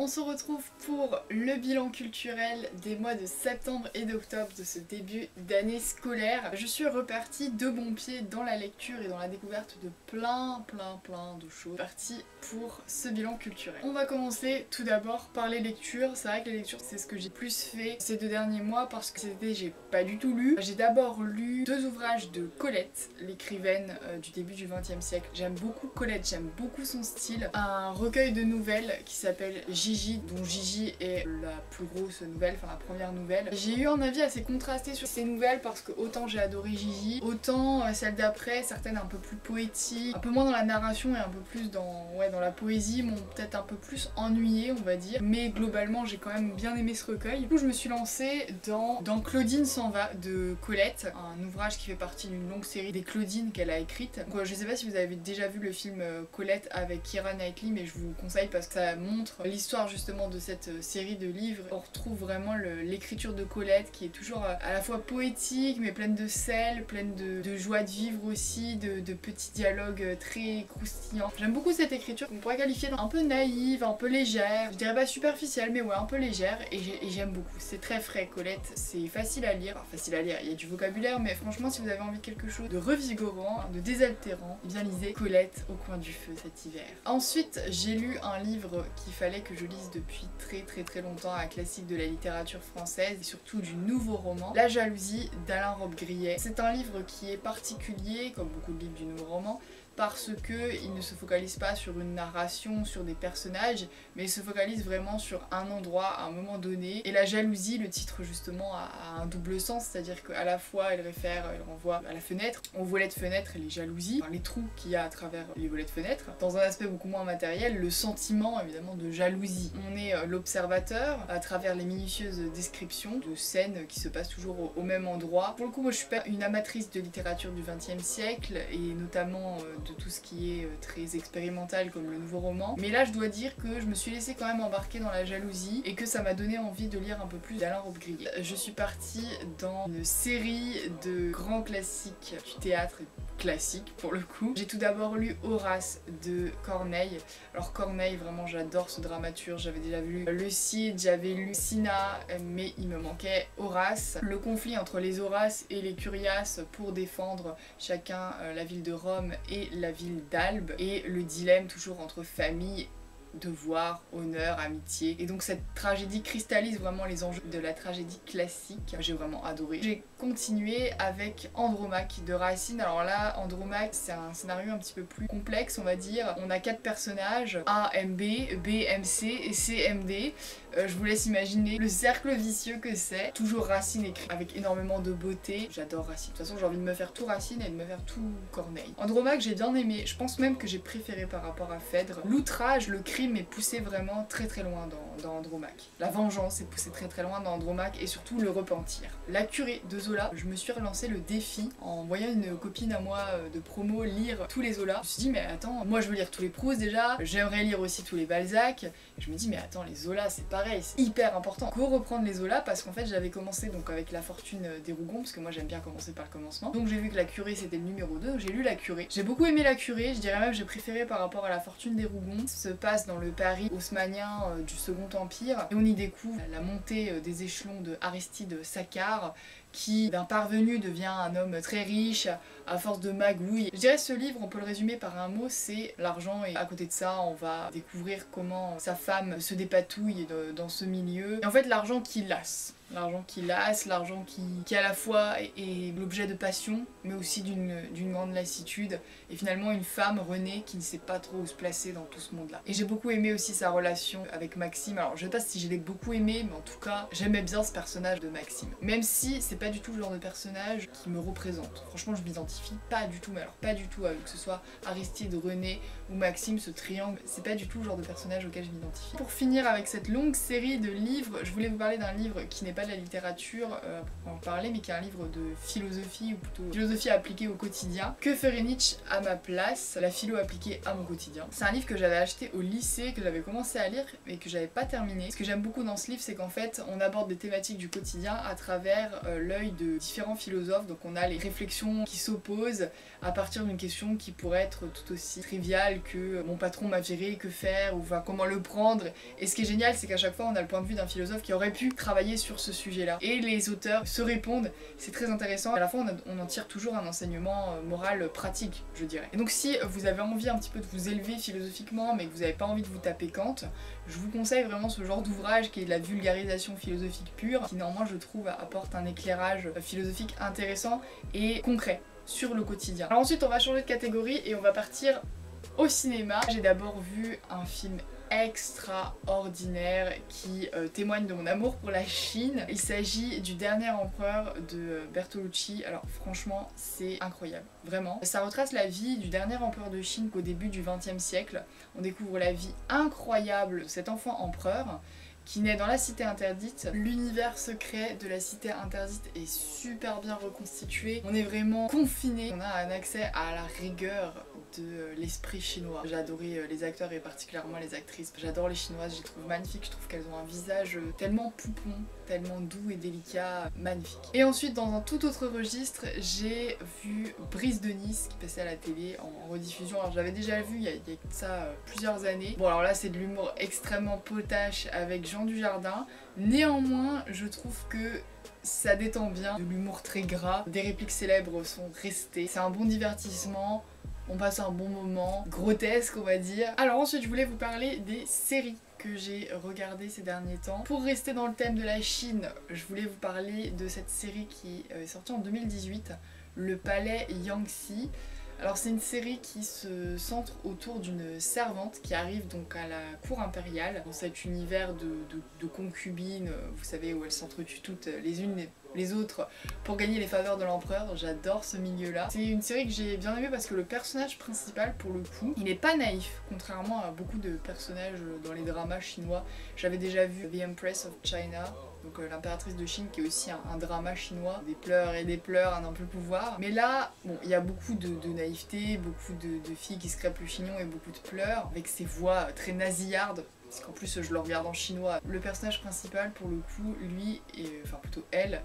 se retrouve pour le bilan culturel des mois de septembre et d'octobre de ce début d'année scolaire. Je suis repartie de bon pied dans la lecture et dans la découverte de plein de choses. Partie pour ce bilan culturel. On va commencer tout d'abord par les lectures. C'est vrai que les lectures c'est ce que j'ai plus fait ces 2 derniers mois parce que c'était j'ai pas du tout lu. J'ai d'abord lu 2 ouvrages de Colette, l'écrivaine du début du XXe siècle. J'aime beaucoup Colette, j'aime beaucoup son style. Un recueil de nouvelles qui s'appelle Gigi, dont Gigi est la plus grosse nouvelle, enfin la première nouvelle. J'ai eu un avis assez contrasté sur ces nouvelles parce que autant j'ai adoré Gigi, autant celle d'après, certaines un peu plus poétiques, un peu moins dans la narration et un peu plus dans la poésie, m'ont peut-être un peu plus ennuyée on va dire, mais globalement j'ai quand même bien aimé ce recueil. Du coup je me suis lancée dans Claudine s'en va de Colette, un ouvrage qui fait partie d'une longue série des Claudines qu'elle a écrite. Donc, je sais pas si vous avez déjà vu le film Colette avec Keira Knightley, mais je vous conseille parce que ça montre l'histoire justement de cette série de livres. On retrouve vraiment l'écriture de Colette qui est toujours à la fois poétique mais pleine de sel, pleine de joie de vivre aussi, de petits dialogues très croustillants. J'aime beaucoup cette écriture qu'on pourrait qualifier un peu naïve, un peu légère, je dirais pas superficielle mais ouais un peu légère, et j'aime beaucoup. C'est très frais Colette, c'est facile à lire, enfin facile à lire, il y a du vocabulaire mais franchement si vous avez envie de quelque chose de revigorant, de désaltérant, eh bien lisez Colette au coin du feu cet hiver. Ensuite j'ai lu un livre qu'il fallait que je lise depuis très longtemps, un classique de la littérature française et surtout du nouveau roman, La jalousie d'Alain Robbe-Grillet. C'est un livre qui est particulier, comme beaucoup de livres du nouveau roman, parce qu'il ne se focalise pas sur une narration, sur des personnages, mais il se focalise vraiment sur un endroit, à un moment donné. Et la jalousie, le titre justement, a un double sens, c'est-à-dire qu'à la fois elle renvoie à la fenêtre, aux volets de fenêtre et les jalousies, enfin, les trous qu'il y a à travers les volets de fenêtre, dans un aspect beaucoup moins matériel, le sentiment évidemment de jalousie. On est l'observateur à travers les minutieuses descriptions de scènes qui se passent toujours au même endroit. Pour le coup moi je suis pas une amatrice de littérature du XXe siècle et notamment de tout ce qui est très expérimental comme le nouveau roman, mais là je dois dire que je me suis laissée quand même embarquer dans la jalousie et que ça m'a donné envie de lire un peu plus d'Alain Robbe-Grillet. Je suis partie dans une série de grands classiques du théâtre, classique pour le coup. J'ai tout d'abord lu Horace de Corneille. Alors Corneille, vraiment j'adore ce dramaturge, j'avais déjà lu Le Cid, j'avais lu Cinna, mais il me manquait Horace. Le conflit entre les Horaces et les Curiaces pour défendre chacun la ville de Rome et la ville d'Albe, et le dilemme toujours entre famille, devoir, honneur, amitié. Et donc cette tragédie cristallise vraiment les enjeux de la tragédie classique. J'ai vraiment adoré. J'ai continué avec Andromaque de Racine. Alors là, Andromaque, c'est un scénario un petit peu plus complexe, on va dire. On a 4 personnages, A, M, B, B, M, C et C, M, D. Je vous laisse imaginer le cercle vicieux que c'est. Toujours Racine écrit avec énormément de beauté. J'adore Racine. De toute façon, j'ai envie de me faire tout Racine et de me faire tout Corneille. Andromaque, j'ai bien aimé. Je pense même que j'ai préféré par rapport à Phèdre. L'outrage, le crime est poussé vraiment très loin dans Andromaque. La vengeance est poussée très loin dans Andromaque et surtout le repentir. La curée de Zola, je me suis relancé le défi en voyant une copine à moi de promo lire tous les Zola. Je me suis dit mais attends, moi je veux lire tous les Proust déjà, j'aimerais lire aussi tous les Balzac. Et je me dis mais attends, les Zola c'est pareil, c'est hyper important. Faut reprendre les Zola parce qu'en fait j'avais commencé donc avec La Fortune des Rougon, parce que moi j'aime bien commencer par le commencement. Donc j'ai vu que La Curée c'était le numéro 2, donc j'ai lu La Curée. J'ai beaucoup aimé La Curée, je dirais même j'ai préféré par rapport à La Fortune des Rougon. Ça se passe dans le Paris haussmannien du Second Empire et on y découvre la montée des échelons de Aristide Sacquard, qui d'un parvenu devient un homme très riche à force de magouilles. Je dirais ce livre, on peut le résumer par un mot, c'est l'argent, et à côté de ça on va découvrir comment sa femme se dépatouille dans ce milieu. Et en fait l'argent qui lasse. L'argent qui lasse, l'argent qui à la fois est l'objet de passion mais aussi d'une grande lassitude, et finalement une femme, Renée, qui ne sait pas trop où se placer dans tout ce monde là. Et j'ai beaucoup aimé aussi sa relation avec Maxime. Alors je sais pas si je l'ai beaucoup aimé, mais en tout cas j'aimais bien ce personnage de Maxime, même si c'est pas du tout le genre de personnage qui me représente. Franchement je m'identifie pas du tout, mais alors pas du tout, avec que ce soit Aristide, Renée ou Maxime, ce triangle, c'est pas du tout le genre de personnage auquel je m'identifie. Pour finir avec cette longue série de livres, je voulais vous parler d'un livre qui n'est pas de la littérature pour en parler, mais qui est un livre de philosophie, ou plutôt philosophie appliquée au quotidien. Que ferait Nietzsche à ma place? La philo appliquée à mon quotidien. C'est un livre que j'avais acheté au lycée, que j'avais commencé à lire mais que j'avais pas terminé. Ce que j'aime beaucoup dans ce livre, c'est qu'en fait on aborde des thématiques du quotidien à travers l'œil de différents philosophes. Donc on a les réflexions qui s'opposent à partir d'une question qui pourrait être tout aussi triviale que mon patron m'a viré, que faire, ou enfin comment le prendre. Et ce qui est génial, c'est qu'à chaque fois on a le point de vue d'un philosophe qui aurait pu travailler sur ce sujet-là. Et les auteurs se répondent, c'est très intéressant. À la fin on en tire toujours un enseignement moral pratique, je dirais. Et donc si vous avez envie un petit peu de vous élever philosophiquement, mais que vous n'avez pas envie de vous taper Kant, je vous conseille vraiment ce genre d'ouvrage qui est de la vulgarisation philosophique pure, qui normalement je trouve apporte un éclairage philosophique intéressant et concret sur le quotidien. Alors ensuite on va changer de catégorie et on va partir au cinéma. J'ai d'abord vu un film extraordinaire qui témoigne de mon amour pour la Chine. Il s'agit du Dernier Empereur de Bertolucci. Alors franchement c'est incroyable, vraiment. Ça retrace la vie du dernier empereur de Chine qu'au début du XXe siècle. On découvre la vie incroyable de cet enfant empereur qui naît dans la cité interdite. L'univers secret de la cité interdite est super bien reconstitué. On est vraiment confiné. On a un accès à la rigueur de l'esprit chinois. J'ai adoré les acteurs et particulièrement les actrices. J'adore les chinoises, je les trouve magnifiques. Je trouve qu'elles ont un visage tellement poupon, tellement doux et délicat, magnifique. Et ensuite, dans un tout autre registre, j'ai vu Brise de Nice qui passait à la télé en rediffusion. Alors j'avais déjà vu il y a ça plusieurs années. Bon alors là c'est de l'humour extrêmement potache avec Jean Dujardin. Néanmoins, je trouve que ça détend bien. De l'humour très gras, des répliques célèbres sont restées. C'est un bon divertissement. On passe un bon moment, grotesque on va dire. Alors ensuite je voulais vous parler des séries que j'ai regardées ces derniers temps. Pour rester dans le thème de la Chine, je voulais vous parler de cette série qui est sortie en 2018, Le Palais Yangtze. Alors c'est une série qui se centre autour d'une servante qui arrive donc à la cour impériale, dans cet univers de concubines, vous savez, où elles s'entretuent toutes les unes les autres pour gagner les faveurs de l'empereur. J'adore ce milieu-là. C'est une série que j'ai bien aimée parce que le personnage principal, pour le coup, il n'est pas naïf, contrairement à beaucoup de personnages dans les dramas chinois. J'avais déjà vu The Empress of China, donc l'impératrice de Chine, qui est aussi un drama chinois, des pleurs et des pleurs, un ample pouvoir. Mais là, bon, il y a beaucoup de naïveté, beaucoup de filles qui se crêpent le chignon et beaucoup de pleurs, avec ces voix très nasillardes. Parce qu'en plus je le regarde en chinois. Le personnage principal pour le coup, lui, enfin plutôt elle,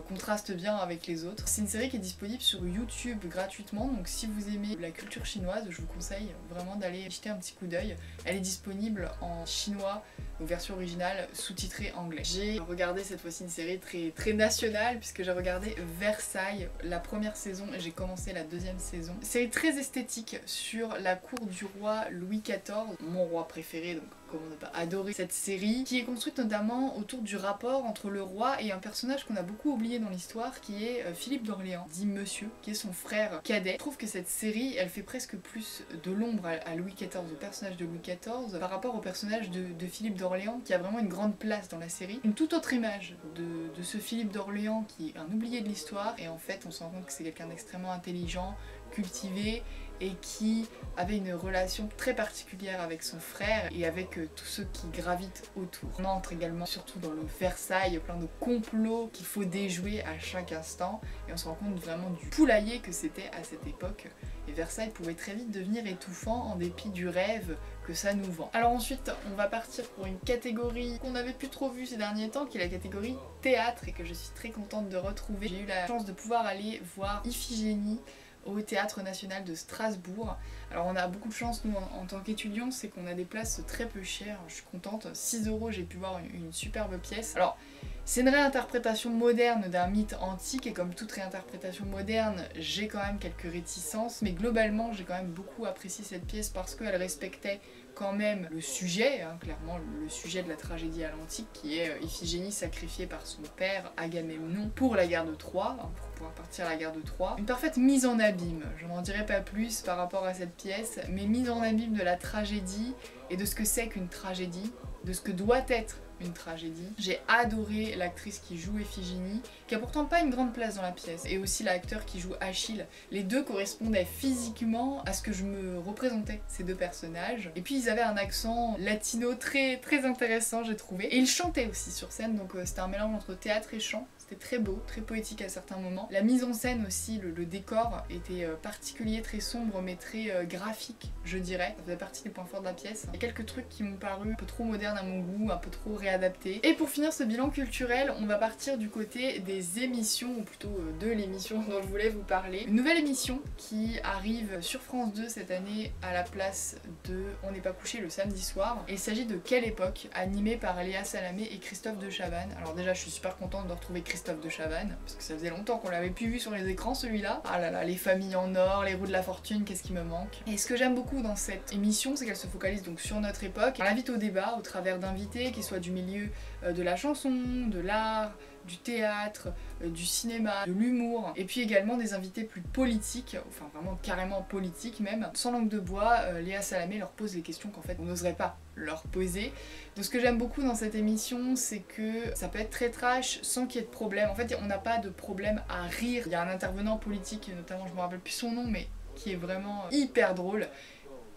contraste bien avec les autres. C'est une série qui est disponible sur YouTube gratuitement, donc si vous aimez la culture chinoise, je vous conseille vraiment d'aller jeter un petit coup d'œil. Elle est disponible en chinois, donc version originale, sous-titrée anglais. J'ai regardé cette fois-ci une série très nationale, puisque j'ai regardé Versailles, la première saison, et j'ai commencé la deuxième saison. Série très esthétique sur la cour du roi Louis XIV, mon roi préféré, donc comment ne pas adorer cette série, qui est construite notamment autour du rapport entre le roi et un personnage qu'on a beaucoup oublié dans l'histoire, qui est Philippe d'Orléans, dit Monsieur, qui est son frère cadet. Je trouve que cette série, elle fait presque plus de l'ombre à Louis XIV, au personnage de Louis XIV, par rapport au personnage de Philippe d'Orléans, qui a vraiment une grande place dans la série. Une toute autre image de ce Philippe d'Orléans qui est un oublié de l'histoire, et en fait on se rend compte que c'est quelqu'un d'extrêmement intelligent, cultivé, et qui avait une relation très particulière avec son frère et avec tous ceux qui gravitent autour. On entre également surtout dans le Versailles, plein de complots qu'il faut déjouer à chaque instant, et on se rend compte vraiment du poulailler que c'était à cette époque. Et Versailles pouvait très vite devenir étouffant en dépit du rêve que ça nous vend. Alors ensuite on va partir pour une catégorie qu'on n'avait plus trop vue ces derniers temps, qui est la catégorie théâtre, et que je suis très contente de retrouver. J'ai eu la chance de pouvoir aller voir Iphigénie au Théâtre National de Strasbourg. Alors on a beaucoup de chance nous en tant qu'étudiants, c'est qu'on a des places très peu chères, je suis contente, 6 €, j'ai pu voir une superbe pièce. Alors c'est une réinterprétation moderne d'un mythe antique, et comme toute réinterprétation moderne, j'ai quand même quelques réticences, mais globalement j'ai quand même beaucoup apprécié cette pièce parce qu'elle respectait quand même le sujet, hein, clairement le sujet de la tragédie à l'antique, qui est Iphigénie sacrifiée par son père Agamemnon pour la guerre de Troie, hein, pour pouvoir partir à la guerre de Troie. Une parfaite mise en abîme, je n'en dirai pas plus par rapport à cette pièce, mais mise en abîme de la tragédie et de ce que c'est qu'une tragédie, de ce que doit être une tragédie. J'ai adoré l'actrice qui joue Iphigénie, qui a pourtant pas une grande place dans la pièce, et aussi l'acteur qui joue Achille. Les deux correspondaient physiquement à ce que je me représentais, ces deux personnages. Et puis ils avaient un accent latino très intéressant, j'ai trouvé. Et ils chantaient aussi sur scène, donc c'était un mélange entre théâtre et chant. C'était très beau, très poétique à certains moments. La mise en scène aussi, le décor était particulier, très sombre mais très graphique, je dirais. Ça faisait partie des points forts de la pièce. Il y a quelques trucs qui m'ont paru un peu trop modernes à mon goût, un peu trop réadaptés. Et pour finir ce bilan culturel, on va partir du côté des émissions, ou plutôt de l'émission dont je voulais vous parler. Une nouvelle émission qui arrive sur France 2 cette année à la place de On n'est pas couché le samedi soir. Et il s'agit de Quelle époque, animée par Léa Salamé et Christophe de Chavannes. Alors déjà je suis super contente de retrouver Christophe de Chavannes, parce que ça faisait longtemps qu'on l'avait plus vu sur les écrans celui-là. Ah là là, les familles en or, les roues de la fortune, qu'est-ce qui me manque. Et ce que j'aime beaucoup dans cette émission, c'est qu'elle se focalise donc sur notre époque. Elle invite au débat au travers d'invités qui soient du milieu de la chanson, de l'art, du théâtre, du cinéma, de l'humour, et puis également des invités plus politiques, enfin vraiment carrément politiques même. Sans langue de bois, Léa Salamé leur pose les questions qu'en fait on n'oserait pas leur poser. Donc ce que j'aime beaucoup dans cette émission, c'est que ça peut être très trash sans qu'il y ait de problème. En fait on n'a pas de problème à rire. Il y a un intervenant politique, notamment je me rappelle plus son nom, mais qui est vraiment hyper drôle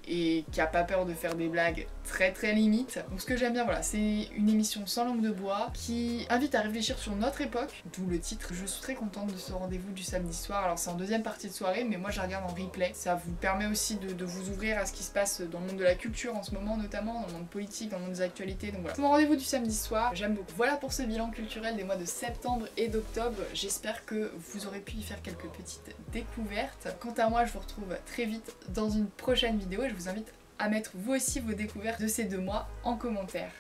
et qui a pas peur de faire des blagues très limites. Donc ce que j'aime bien, voilà, c'est une émission sans langue de bois qui invite à réfléchir sur notre époque, d'où le titre. Je suis très contente de ce rendez-vous du samedi soir. Alors c'est en deuxième partie de soirée, mais moi je la regarde en replay. Ça vous permet aussi de vous ouvrir à ce qui se passe dans le monde de la culture en ce moment, notamment dans le monde politique, dans le monde des actualités. Donc voilà, c'est mon rendez-vous du samedi soir, j'aime beaucoup. Voilà pour ce bilan culturel des mois de septembre et d'octobre. J'espère que vous aurez pu y faire quelques petites découvertes. Quant à moi, je vous retrouve très vite dans une prochaine vidéo et je vous invite à mettre vous aussi vos découvertes de ces 2 mois en commentaire.